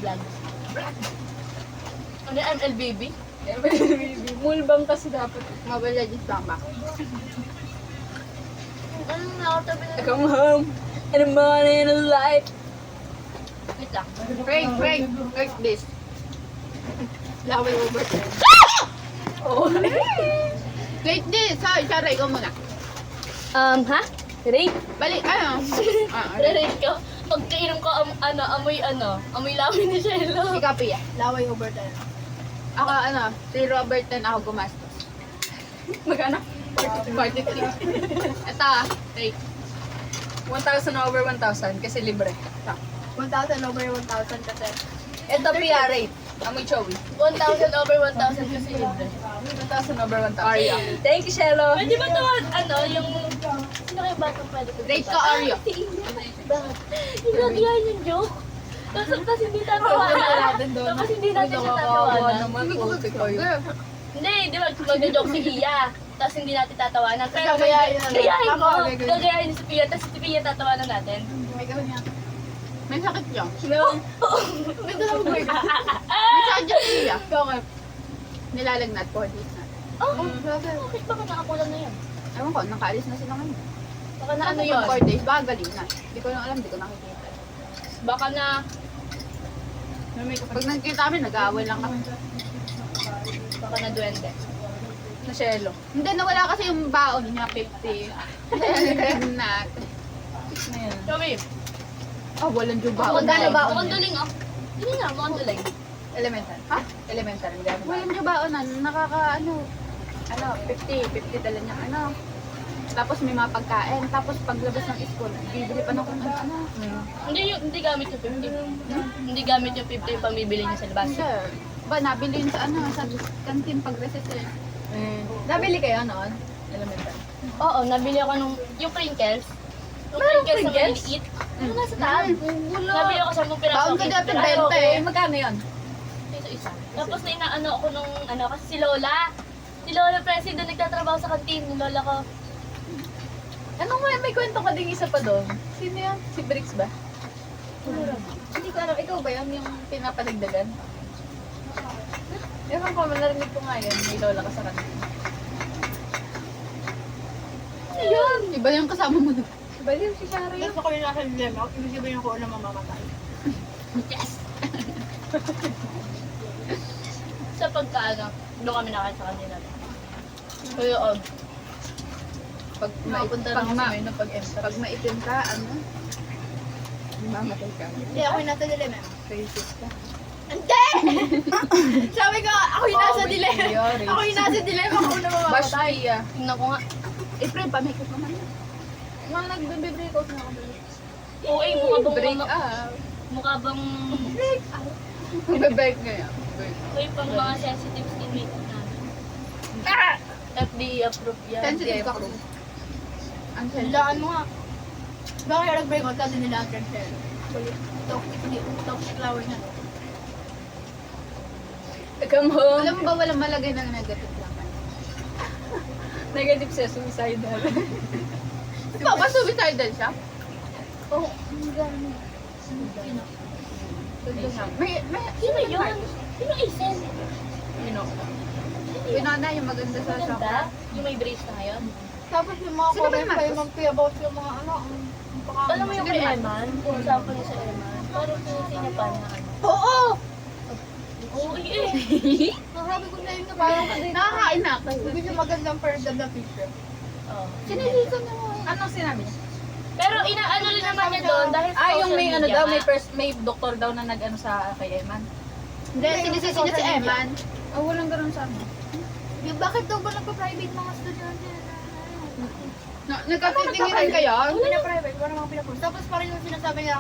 Vlog. Ano yung MLBB? MLBB. Mulbang kasi dapat. Mobile Legends lang ba? Ano nakatabi na? Come home in the morning of light. Wait lang. Frank, like this. Laway over there. Oh. Like this. Sorry, ikaw muna. Ha? Rape? Balik, ano? Re-rate ko. Pag kainom ko, amoy lamin ni Shelo. Si Kapi, laway over there. Ako, si Robert and ako gumastos. Magkano? 43. Ito, take. 1,000 over 1,000 kasi libre. 1,000 over 1,000 kasi. Ito PR rate. Amoy Chowi. 1,000 over 1,000 kasi libre. 1,000 over 1,000. Arya. Thank you, Shelo. Pwede ba ito, yung... Sino kayo batang pwede ko? Rate ko Arya. Bakit? Yung nagyan yung joke. Tapos hindi tatawanan. Tapos hindi natin siya tatawanan. naman. Puti kayo. Hindi, di ba? Mag-joke si Iya. Tapos hindi natin tatawanan. Pero Gagayahin na lang. gayahin mo. Tama, gagayahin. Gagayahin si Pia. Tapos si Pia tatawanan natin. May gawin niya. May sakit siya. No. May dalawa mo yun. May sakit siya siya. Okay. Nilalagnat po. Days na. Oh, bakit baka nakakulang na yun? Ewan ko, nakaalis na sila ngayon. Baka na ano yun? 4 days, baka galing na. Hindi ko lang alam, hindi ko nakikita. Baka na... Pag nagkita kami, nag-aaway lang kami. Baka na duwende. Na Shelo. Hindi, nawala kasi yung baon niya, 50. na. Ayan. Sabi, Oh, walang yung baon. magkano ba? Mukhang duling oh. Hindi nga, mukhang duling. Elemental. Ha? Elemental. Hindi ako Walang yung baon na, ano, 50 dala niya, Tapos may mga pagkain, tapos paglabas ng school, bibili pa ng kung ano. Hindi gamit yung 50. Hindi gamit yung 50 yung pamibili niya sa labas. Hindi. Ba, nabili yun sa sa canteen pag recess eh. Nabili kayo noon? Elemental. Oo, nabili ako nung, yung crinkles. Yung Meron crinkles na crinkles? maliliit. Ano nasa tab? Wala. Nabili ako sa mong piraso. Baon ka 15 dati, piraso. 20 eh. Magkano yun? Isa-isa. Tapos na inaano ako nung, kasi si Lola. Si Lola Presi doon nagtatrabaho sa kantin. Yung Lola ko. Ano nga, may kwento ka ding isa pa doon. Sino yan? Si Bricks ba? Hindi ko alam. Ikaw ba yun yung pinapaligdagan? Ewan ko, narinig ko nga yun. May lola ka sa kanila. Yun! Iba yung kasama mo doon. Diba yun si Shara yun? ako yung nasa dilemma, ibig sabihin ko na mamamatay. Yes! Sa pagkaano, doon kami nakain sa kanila. Pero, Pag Napunta na pag kasi ma- may pag-enter. Pag maitim ka, mamatay ka. Hindi, ako yung nasa dilemma. Racist ka. Hindi! Sabi ko, ako yung nasa Oh, dilemma. may theory. Ako yung nasa dilemma, ako na Bash mamamatay. Tia. tingnan ko nga. April, pamikot naman yun. Mga nagbe-break out na ako. Oo, mukha bang, Break out. mukha bang, Ibe-break ngayon. may pang mga sensitive skin makeup namin. FDA approved yan. Sensitive ka ko. Ang Hilaan mo nga. Bakit nag-break out kasi nila ang cancel? Toxic flower na. Come home. Alam mo ba walang malagay ng negative lang? Negative siya, suicidal. Di ba ba suicidal siya? Oo, ang gano'n. May, Sino yun? Sino Aisen? You know. Yun na yung maganda sa Maganda? shop. Yung may brace na ngayon? Tapos yung mga Sino ba comment yung pa Marcos? yung mag-about yung mga ano, ang pakama. Alam mo yung kay Eman? Kung saan pa niya sa Eman? Parang sinipan na ano. Oo! Oo, eh. Nasabi ko na yun na parang kasi Nakakain na ako. hindi siya magandang first ganda picture. Oo. Sinilisan na mo. Anong sinabi niya? Pero inaano rin naman niya doon dahil sa Yung may social ano media daw, nga. may doktor daw na nag-ano sa kay Eman. Hindi, sinisisi niya si Eman. Oh, walang ganun sa amin. Yung bakit daw ba nagpa-private mga estudyante? Nagkatitinginan kayo? Hindi na private, wala mga pinapost. Tapos parang yung sinasabi niya,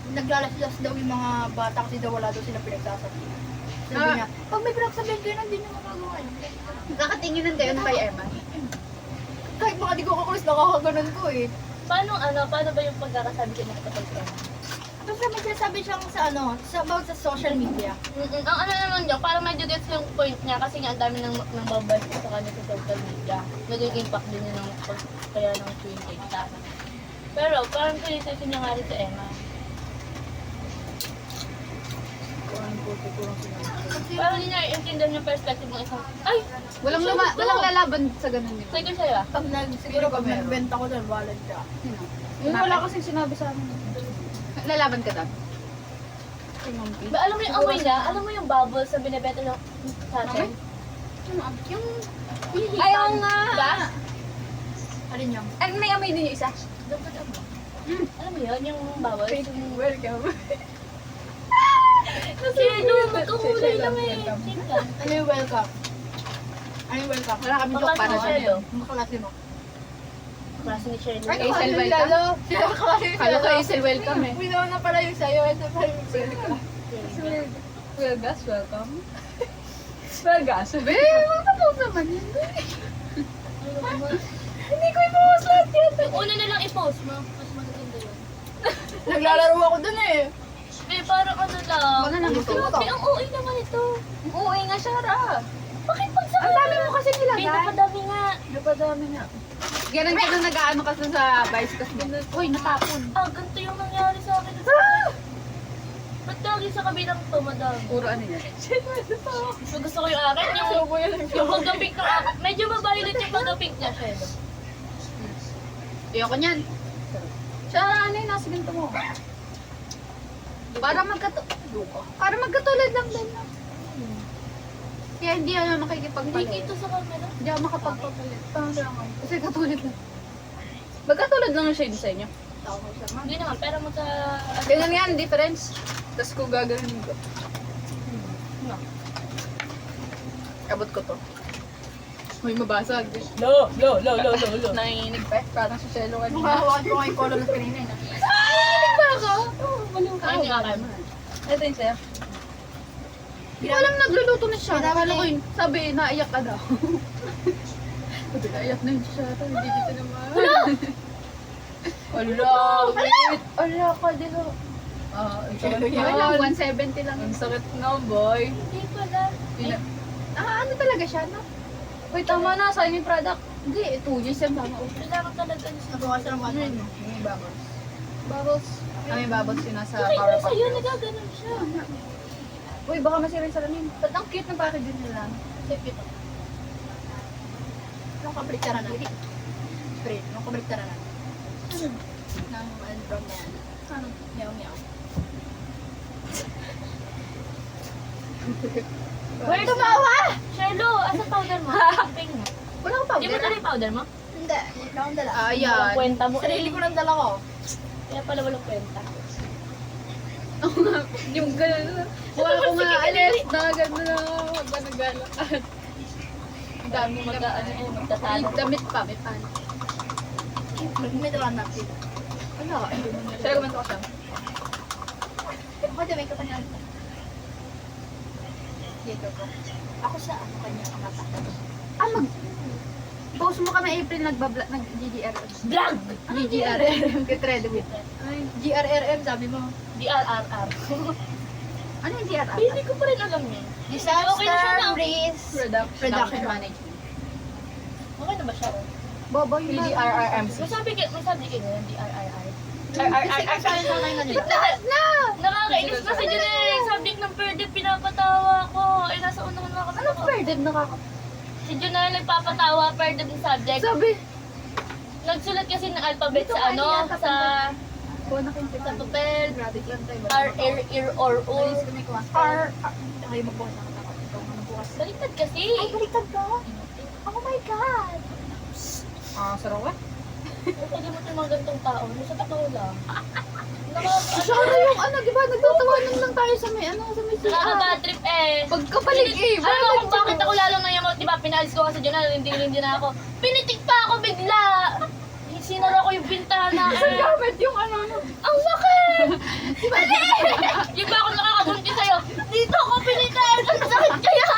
naglalaslas daw yung mga bata kasi daw wala daw sila pinagsasabi. Sabi niya, pag may pinagsabihin kayo, hindi nyo magagawa yun. Nakatinginan kayo ng kay Eman? Kahit mga di ko kakulis, nakakaganon ko eh. Paano ba yung pagkakasabi ko niya kapag Eman? Tapos may sinasabi siyang about sa social media. Ang ano naman niya, parang medyo gets yung point niya kasi nga ang dami ng babas sa kanya sa social media. Naging impact din yun ng kaya ng twin cake sana. Pero parang criticism niya nga rin sa Emma. Siguro sila. Parang hindi niya intindihan yung perspective ng isang, ay, Walang lalaban sa ganun yun. sige sa'yo ah. Siguro pag nagbenta ko doon, wallet ka. Sino? Wala kasing sinabi sa amin. Lalaban ka daw. Ba, alam mo yung amoy niya? Alam mo yung bubbles na binibenta ng sa atin? Yung... Hinihipan. Ayaw nga! Gas? Alin yan? Ay, may amoy din yung isa. Dapat ano? Alam mo yun, yung bubbles? Welcome. Sino? Magkahulay lang eh. Sino lang? Ano yung welcome? Ano yung welcome? Wala kami joke para sa Shelo. Ang kaklase mo. Klase ni Shelo. Ay, Hazel, welcome. Sila kaklase ni Kala ko Hazel, welcome eh. Pinawa na pala yung sa'yo. Ito pa yung welcome. Welgas, welcome. Welgas. Be, magpapost naman yun. Hindi ko i-post lahat yan. Yung una na lang i-post mo. Mas maganda yun. Naglalaro ako dun eh. Eh, parang ano lang. Baka nang gusto mo to. Grabe, ang OA naman ito. Oo, nga siya, Ra. Bakit pag sa Ang dami mo kasi nilagay. Pinapadami nga. Napadami nga. Ganun ka na nag-ano ka sa bicycle mo. Uy, natapon. Ah, ganito yung nangyari sa akin. Ba't lagi sa kabilang to, madam? Puro ano yan. So, gusto ko yung akin, yung pagka-pink ng akin. Medyo mabailit yung pagka-pink niya, Shelo. Ayoko niyan. Siya, ano yun, nasa ganito mo. Para magkatulad lang din. No? Kaya hindi ako Hindi makikipagpalit. ito sa camera. Hindi ako makapagpapalit. Kasi katulad lang. Magkatulad lang yung shade sa inyo. Hindi naman, pero magka... Ganyan nga, ang difference. Tapos kung gagawin ko. No. Abot ko to. May mabasag. Lo. Nanginginig pa eh. Parang sa cello kanina. Mukhawakan ko yung color na kanina eh. Nanginginig ba ako? Oo, baliw ka. Ayun yung akin. Ito yung sa'yo. Hindi ko alam nagluluto na siya. Pinamali. Nakala ko yun. Sabi, naiyak ka daw. Sabi, naiyak na yun siya. Hindi kita naman. Ala, wait. Ala ka din o. Cello Okay yan. lang, 170 lang. Ang sakit na, boy. Hindi pala. Ano talaga siya, no? Uy, tama na. Sa'yo yung product. Hindi, 2 years yan tama. Kailangan talaga niya. Nabawas na ng 100. May bubbles. Bubbles. May bubbles yun nasa Bakit power na sa'yo, pack. nagaganon siya. Uy, baka masira yung salamin. Ba't ang cute ng packaging nila? Safe ito. Anong kabaliktaran na? Spray. Anong kabaliktaran na? Ng brown na yan. Ano? Meow meow. Where tumawa? Shelo, asa powder mo? Pink mo. Wala akong Di mo powder. dala yung powder mo? Hindi. Wala akong dala. Ayan. Walang kwenta mo. Sarili ko lang dala ko. Kaya pala walang kwenta. Yung gano'n. Wala ko nga alis. Nagano na ako. Naglalakad. Ang dami mag-ano eh, magtatalo. Damit pa. May pan. May dala napkin. Wala ka. Siya nagumento ko siya. Ako din, may kapanyan. Dito ko. Ako sa ano kanya ang mata. Post mo kami April nag-GGRM. Vlog! GGRM. Get ready with. GRRM sabi mo. DRRR. Ano yung DRR? Hindi ko pa rin alam yun. Disaster Okay na siya na. Risk Production Management. Okay na ba siya? Bobo yung PDRRMC. May sabi kayo yun, DRRR. Kasi sa'yo na kayo nila. Lahat na! Nakakainis kasi dyan eh. Subject ng Perdip, pinapatawa ko. Eh, nasa unang mga Ano pwede nakaka... Si Junel nagpapatawa Perdip ng subject. Sabi. Nagsulat kasi ng alphabet Dito sa ka ano, niya, sa Buwan na kayo. sa papel. Grabe lang tayo. R, R, or, Alis kami kuha. Ay, magbukas na kita. Ikaw ka magbukas. Baliktad kasi. baliktad ka? Oh my God! Sarap ka? Pwede mo itong mga gantong tao. Sa totoo lang. Sana yung ano, di ba? Nagtatawanan lang tayo sa may ano, sa may CR. Nakaka-bad trip eh. Pagkapalig eh. Alam mo kung bakit ako lalo nayamot, di ba? Pinalis ko kasi Junel, hindi na ako. Pinitik pa ako bigla! Sinara ko yung bintana Isang eh. gamit yung ano. Ang sakit! Mali! Di ba ako nakakabunti sa'yo? Dito ako pinitik! Ang sakit kaya!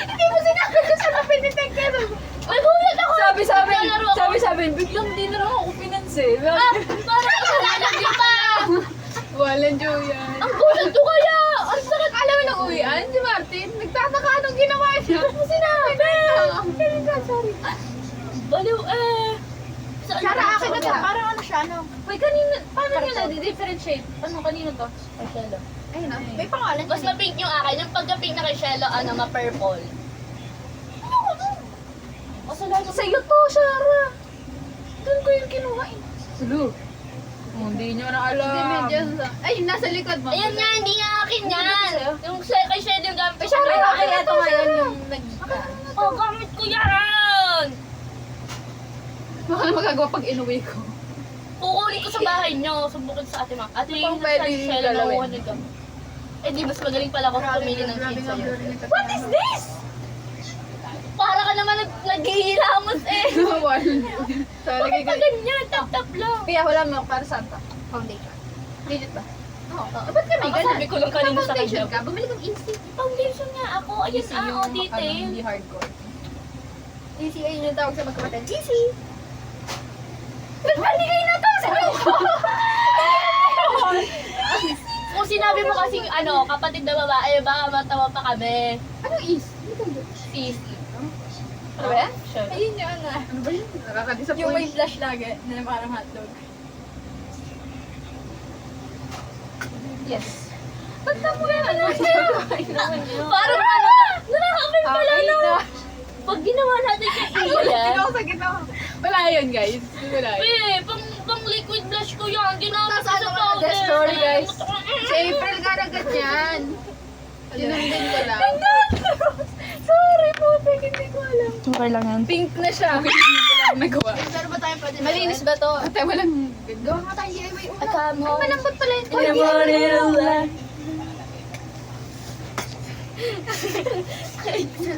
Hindi mo sinabi ko sa pinitek ka rin. May hulat ako! Naglalaro ako. Sabi, biglang di na lang ako pinansin. Ah! Parang kasalanan di ba? Walang Joyan. Ang gulat ko kaya! Ang sakit! Alam mo nung uwian, si Martin, nagtataka anong ginawa niya. Ano sinabi? Sorry. Baliw eh! sa ano. Shara, akin na to. Wala. Parang ano siya, ano? Uy, kanina, paano nyo na-differentiate? Ano, kanino to? Kay Shelo. Ayun ah. May pangalan Mas yan eh. ma-pink yung akin. Yung pagka-pink na kay Shelo, ano, ma-purple. O sa lahat Sa'yo to, Shara. Doon ko yung kinuha eh. Sulu. Hindi nyo na alam. Hindi, medyo. Ay, nasa likod mo. Ayun nga, hindi nga akin yan. Yung kay Shelo yung gamit ko. Shara, Ay, okay, akin ito na ngayon Shelo. yung nag... Oh, gamit ko yan! Baka na magagawa pag inuwi ko. Kukunin ko sa bahay nyo. Subukin sa ate Mac. Ate, Pang yung pwedeng sa Shelo galawin. nakuha na gamit. Eh di, mas magaling pala ako pumili ng Grabe kid nga, sa'yo. blurry nito. What is this? Para ka naman naghihilamos eh. Bawal. Sorry, Bakit pa ganyan? Tap-tap lang. Kaya wala mo para saan to? Foundation. Legit ba? Oo. Ba't ka may ganun? Sabi ko lang kanina sa Foundation kanya. ka, bumili kang easy. Foundation nga ako. Ayun, detail. Hindi hardcore. Easy, ayun yung tawag sa magkapatid. Easy! Ba't paligay na to? Sabi ko. Kung sinabi mo kasing ano, kapatid na babae, baka matawa pa kami. Ano is? Sisi. Ano ba yan? Sure. Ayun yung ano. Ano ba yun? Nakaka-disappoint. Yung may flash lagi na parang hotdog. Yes. Ba't ka mo yan? Ano Parang ano, nakaka-apin pala Okay no. na. Pag ginawa natin kay Ian, Ikaw sa ginawa. Wala yun, guys. Wala yun. pang liquid blush ko yan. Ginamit ko Tapos sa ano, powder. That's story, guys. Si April ka na ganyan. Sinundin ko lang. Sorry po, hindi ko alam. Okay lang yan. Pink na siya. Okay, hindi ko lang nagawa. Pero ba tayo pwede Malinis ba to? Ate, walang... Gawa nga tayong DIY una. Akamo. Ay, malambot pala yun. In the morning of life.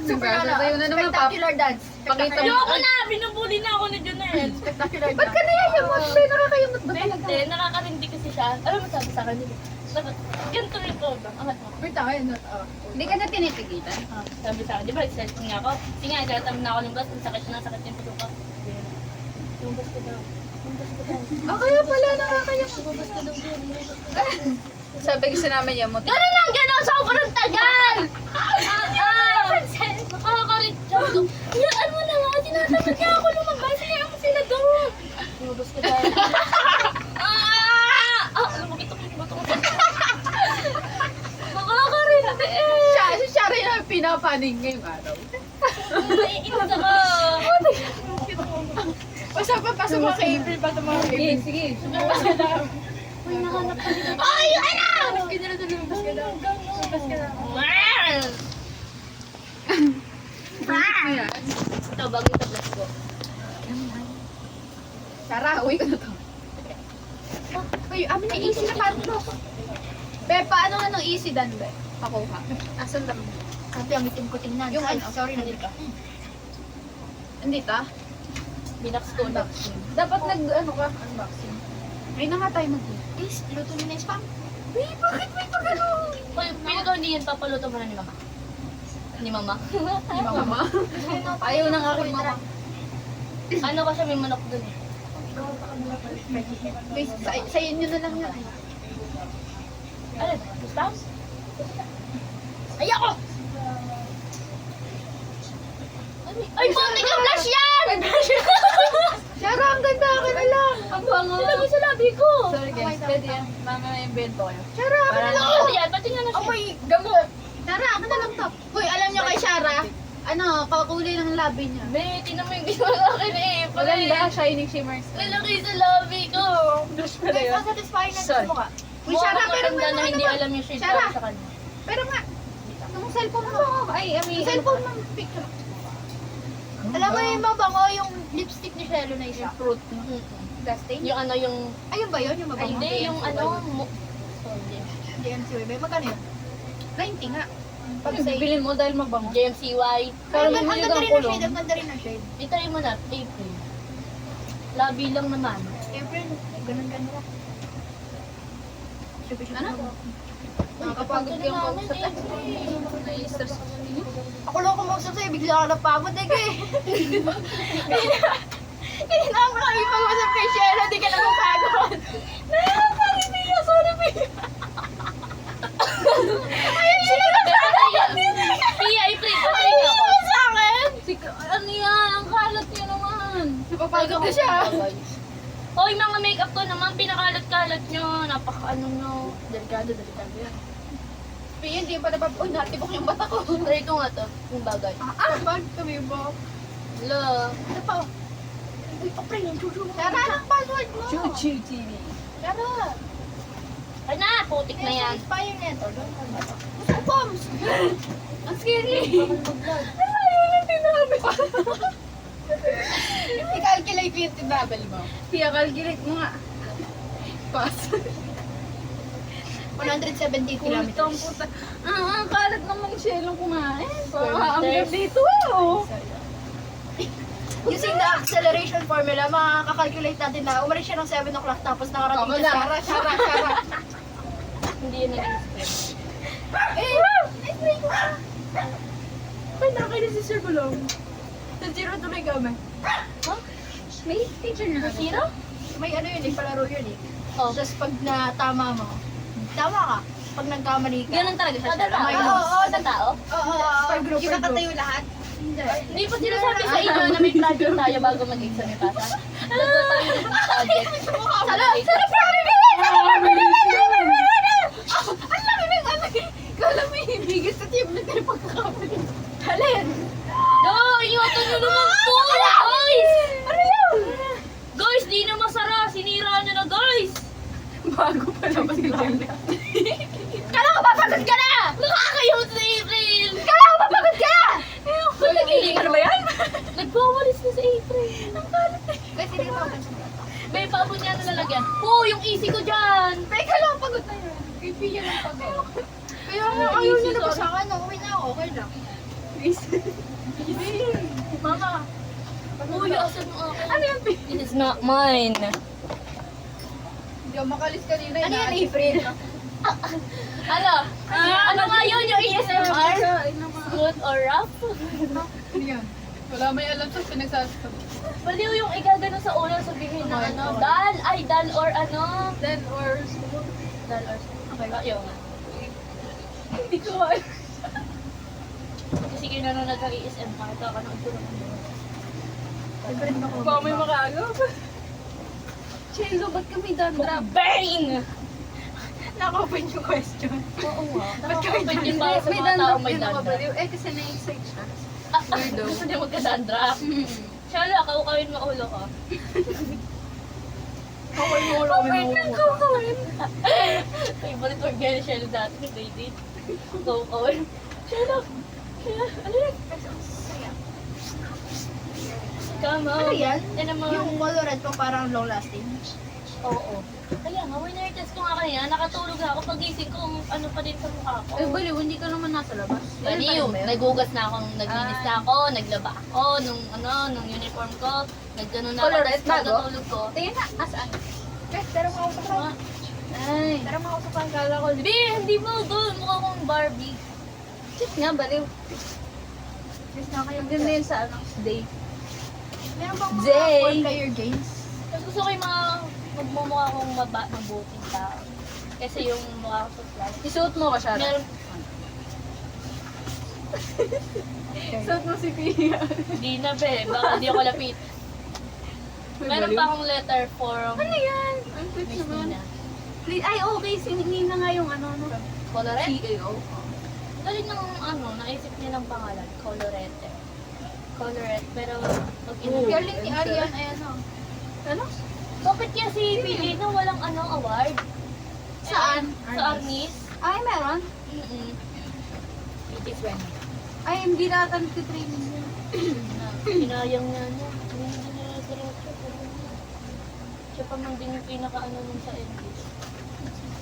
Super Congrats, sa'yo na naman, Pap. Spectacular dance. Pakita mo. Ayoko na, binubuli na ako ni Jonel. Spectacular Ba't ka dance. nayayamot? Be, nakakayamot ba talaga? Hindi, nakakarindi kasi siya. Alam mo sabi sa akin, ganito rin to. Angat mo. Wait, tayo. Hindi ka na tinitigilan. Sabi sa akin, di ba, cellphone nga ako. Sige nga, tinatam na ako ng bus, ang sakit na sakit yung puso ko. Yung bus ko daw. Yung bus ko daw. Ah, kaya pala nakakayamot. Yung bus ko daw. Sabi kasi namin yamot. Ganun lang, ganun! Sobrang tagal! Nakakaritsa ko. Yan mo na nga, tinatamad niya ako lumabas. Kaya ako sila doon. Lumabas ko dahil. Alam mo, ito ko. Nakakaritsa eh. Siya rin ang pinapaning ngayong araw. Naiinit ako. Basta papasok mo kay April pa ito mga Sige, sige. Uy, nahanap ka nila. Ay, ano? Lumabas ka na lang, lumabas ka na. Lumabas ka na. Ayan. Ito, bago ito plus ko. Tara, uwi ko na to. Uy, amin na easy na parang mo. Be, paano nga nung easy dan, be? Ako ha. Asan lang? Ate, ang itim ko tingnan. Yung Ay, ano? sorry, nandito. Andito? Binax ko na. Dapat nag-ano ka? Unboxing. Ay na nga tayo mag Is, luto niyo na yung spam. Uy, bakit may pagano? Uy, pili ko hindi yan papaluto mo na ni Mama. Ni Mama? Ni mama? Ayaw ng aking mama. Ano kasi may manok dun eh. Guys, sa inyo na lang yan. Ano? Gusto? Ayoko! Ay, buntik yung blush yan! Shara, ang ganda akin na lang. Ang bango. Sinabi sa labi ko. Sorry guys, pwede yan. Mamaya yung bento kayo. Shara, Para lang ako yan. Pati nga na siya. amoy gamot. Shara, ako na lang to. Uy, alam nyo kay Shara, ano, kakulay ng labi niya. Be, tinan mo yung ginawa sa akin eh. Maganda, shining shimmers. Lalaki sa labi ko. Blush pala Guys, yun. ang satisfying na Sorry. sa mukha. Uy, Shara, pero Matanda may na hindi ano ba? alam yung shade Shara. ko sa kanya. Pero nga, nung cellphone mo. Ay, Yung cellphone ng picture. Alam mo yung mabango yung lipstick ni Shelo na isa. Fruit. Dusting? Yung ano yung... Ayun ba yun? Yung Ay, mabango? hindi. Yung ano... JMC Webe. Magkano yun? 90 nga. Pag say. Bibilin mo dahil mabango. JMCY. Pero Ang bumili ganda kang rin ng kulong. shade. Ang ganda rin ng shade. Itry mo na. April. Labi lang naman. April, ganun-ganun lang. Ano? Nakakapagod kayong kausap. Na-stress ko. Ako lang kumausap sa'yo, bigla ka napagod eh. Kanina ako nakipag-usap kay Shelo, di ka na mapagod. Sorry, Pia. Sorry, Pia. Pia, April. Patay ka ako. Sa akin? Ano yan? Ang kalat niya naman. Napapagod na siya. Hoy, mga makeup ko naman, pinakalat-kalat nyo. Napaka-ano nyo. Delikado yan. Pia, hindi pa napap... Uy, natibok yung mata ko. Try ko nga to, yung bagay. Kapag kami ba? Hello. Ano pa? Uy, kapre, yung chuchu mo. Tara, ang password mo. Chuchu TV. Tara. Ay na, putik na yan. Expire neto. Gusto ko, bombs. Ang scary. I-calculate ko yung tinabal mo. Pia, calculate mo nga. Pass. 170 kilometers. Puta. Ang kalat namang shellong kumain. Ang meters. dito oh. Using the acceleration formula, makakakalculate natin na umalis siya ng 7 o'clock tapos nakarating siya sa... Shara. Hindi yun nag-express. Explain ko ka. Pwede na kayo si Sir Gulong. Sa zero tuloy kami. May teacher na. Zero? May ano yun eh, palaro yun eh. Oh. Tapos pag natama mo, tama ka. Pag nagkamali ka. Ganun talaga siya. Kada tao. Oo, sa tao. Oo, per group, Yung per group. nakatayo lahat. Hindi pa sinasabi sa inyo na may project tayo bago mag-exam yung pasa. Nagpo tayo ng project. Ang laki ng ano eh. Kala mo yung biggest achievement na yung pagkakamali. Halin! No, ingatan nyo naman po! Guys! Ano yun? Guys, di na masara. Sinira nyo na, guys! Bago pa naman sila. Kala ko papagod ka na! Nakakayot sa April! Kala ko mapagod ka! Ano ba yan? Nagwawalis na sa April. Ang kalat eh. Kasi hindi ka May paabot niya na lalagyan. Oo, yung easy ko dyan! Teka lang, pagod na yun. Kay Pia lang pagod. Kaya nga, ayaw niya na ba sa akin? Uwi na ako, okay lang. Mama! Uy, asan mo ako? Ano yung Pia? It is not mine. Hindi ako makalis kanina. Ano yan, April? Ano? Ano nga yun yung ASMR? Smooth or rough? Ano yan? Wala may alam sa pinagsasabi. Baliw yung igagano sa ulo sabihin na ano, dal, ay dal or ano. Then or smooth. Dal or okay, yun nga. Hindi ko alam. Kasi kinanood ka ASMR, kakanood ko naman yun. Favorite mo ko. Baka may makaagap. Chelo, ba't kami dandruff? Bang! Naka-open yung question. Oo nga. Ba't kami Nakakapit yun para sa May mga tao dandruff may din ako dandruff. baliw. Eh, kasi na-excite siya. Gusto niya magka-dandruff. Shala, kaukawin mo ulo ko. Kawal mo ulo kami mo. Favorite word gaya ni Shala dati ni David. Kaukawin. Shala! Shala! Ano yan? Come on. Ano yan? Yan naman. Yung colored ko parang long lasting. Oo. Kaya nga, winner test ko nga kanina, nakatulog na ako. Pagising ko, ano pa din sa mukha ko. Eh, baliw, hindi ka naman nasa labas. Baliw, nagugas na akong, naglinis na ako, naglaba ako, nung uniform ko, naggano na ako, Colorette, tapos bago? pagkatulog ko. Tingin na, asaan? Tara mo ako sa Mga, Ay, Tara mo ako sa kala ko. hindi mo, doon, mukha kong Barbie. Shit nga, baliw. Yes na kayo. Ang ganda yun sa anong day. Meron bang mga Jay. 4-player games? Tapos gusto ko yung mga, magmumukha akong mabuting tao. Kasi yung mukha ko sa class. Isuot mo ka siya. Meron, Isuot mo si Pia. hindi na be, baka hindi ako lapit. Meron pa akong letter from Ano yan? Ang cute Miss naman. Nina. Ay, okay. Si Nina nga yung ano, no? Colorette? CAO. Galing ng naisip niya ng pangalan, Colorette. Colorette, pero pag Galing ni Arian, ayan o. Ano? Bakit kaya si Billy na walang award? Saan? Sa Arnis? Ay, meron. It is when. Ay, hindi natin training yun. Pinayang niya niya. Hindi niya diretso. Siya pa man din yung pinaka-ano nun sa English.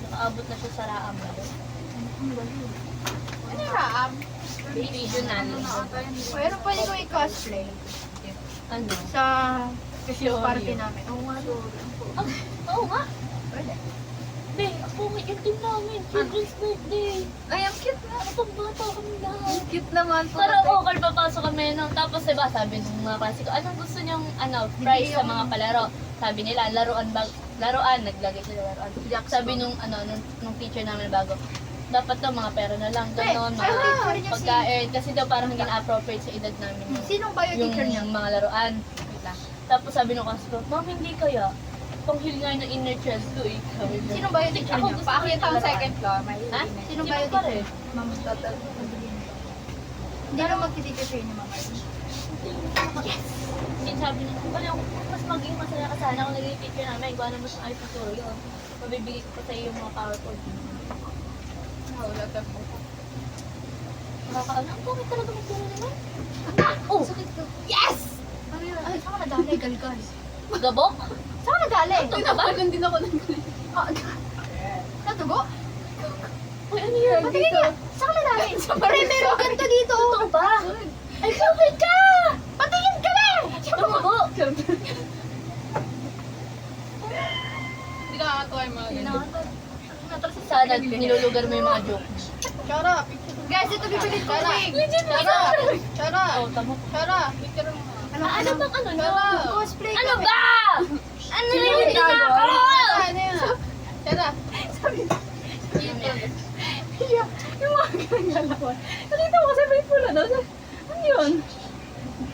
Nakaabot na siya sa Raam na doon. Ano yung raam? Regional. Pero pwede ko i-cosplay Ano? sa Christmas Yun, party yun. namin. Oo nga, Ah, oo nga. Pwede. Be, ako nga yung team namin. Children's birthday. Ay, ang cute na. Kapag bata kami lahat. Ang cute naman. Parang okay, papasok kami nung tapos diba sabi ng mga klase ko, anong gusto niyong prize sa mga palaro? Sabi nila, laruan, naglagay sila laruan. Sabi nung teacher namin bago, dapat daw mga pera na lang, gano'n, Ay, mga wala rin yung pagkain. Kasi daw parang hindi na-appropriate sa edad namin yung, Sinong bio teacher niya? yung mga laruan. Wait lang. Tapos sabi nung klase ko, ma'am, hindi kaya. pang-heal nga ng inner child ko eh. Sabi niya. Sino ba yung teacher Ako niya? gusto Paakyat ang ko second floor, may Ha? Sino Si ba yung Ma'am teacher? Pare? Ma'am Total. Hindi na magtiteacher sa inyo, mama. Yes! Kasi sabi niya, wala, mas maging masaya ka sana kung naging teacher namin. Kung ano mas ayos na turo yun. Mabibigay ko pa sa iyo yung mga PowerPoint. Wala ka po. Nakakaano, ang pangit talaga magturo naman. Oh! Sakit ko. Yes! Ano yun? Ay, saan ka nadali? Galgal. Gabok? Saan ka nadali? Ito ka ba? Ganun din ako ng Natugo? Uy, ano yun? Patingin nga. Saan ka nadali? Pare, meron ganito dito. Totoo ba? Ay, bakit ka? Patingin ka na! Tumubo! Hindi nakakatawa yung mga ganun. Sana nilulugar mo yung mga joke. Chara, guys, ito bibilin ko wig. Chara, Oh, tama. Chara, picture mo. Ano bang ano nyo? Cosplay Ano ka. ba? Ano na yung ginagawa? Ano yun? Chara. Yung mga ganun-galawan. Nakita ko kasi may pula daw. Ano yun?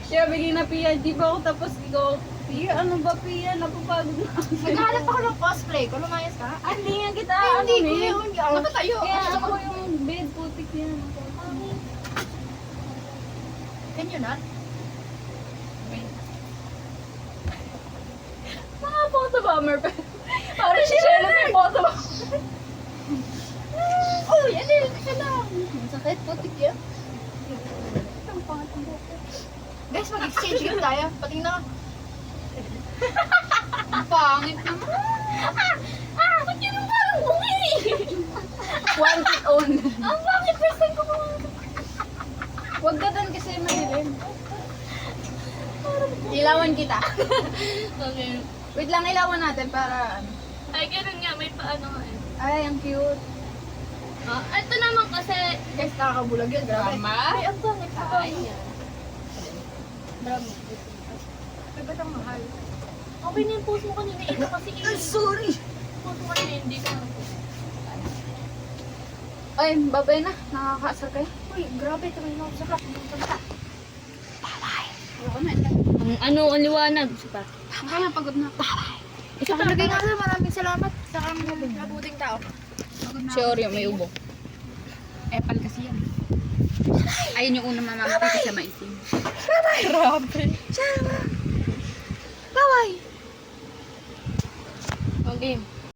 Kaya bigay na Pia, di ba ako tapos ikaw, Pia, ano ba Pia? Napapagod na ako. Naghahanap ako ng cosplay. Kung lumayas ka. Hindi nga kita, Hindi ko eh. yun. Nakatayo. Kaya ako yung bed, putik yan. Can you not? Mga photo bomber pa. Parang si Shelo may photo bomber. Uy, ano yun? Teka lang. Sakit, putik yan. Ang pangat ang buhok ko. Guys, mag-exchange gift tayo. Pating na. Ang pangit naman. Ba't yun ang parang bungi? One it on. Ang bakit person ko mga... Huwag ka doon kasi madilim. Ilawan kita. Okay. Wait lang, ilawan natin para ano. Ay, ganun nga, may paano nga eh. Ay, ang cute. Ah, ito naman kasi... Guys, nakakabulag yun. Grabe. Ay, ang pangit ko ba yan? Grabe. Ay, ba't ang mahal? Okay na yung post mo kanina. Ito kasi Sorry. post mo kanina, hindi ko na. Ay, babay na. Nakakaasar kayo. Uy, grabe. Tumay mo. Sakak. Sakak. Ayoko na. Ang liwanag. Super. Kaya pagod na ako. Ito talaga nga sir. Maraming salamat sa kang mabuting tao. Si Oreo may ubo. Epal kasi yan. Ayun yung unang mamamatay sa maitim. Grabe. Baway. Okay.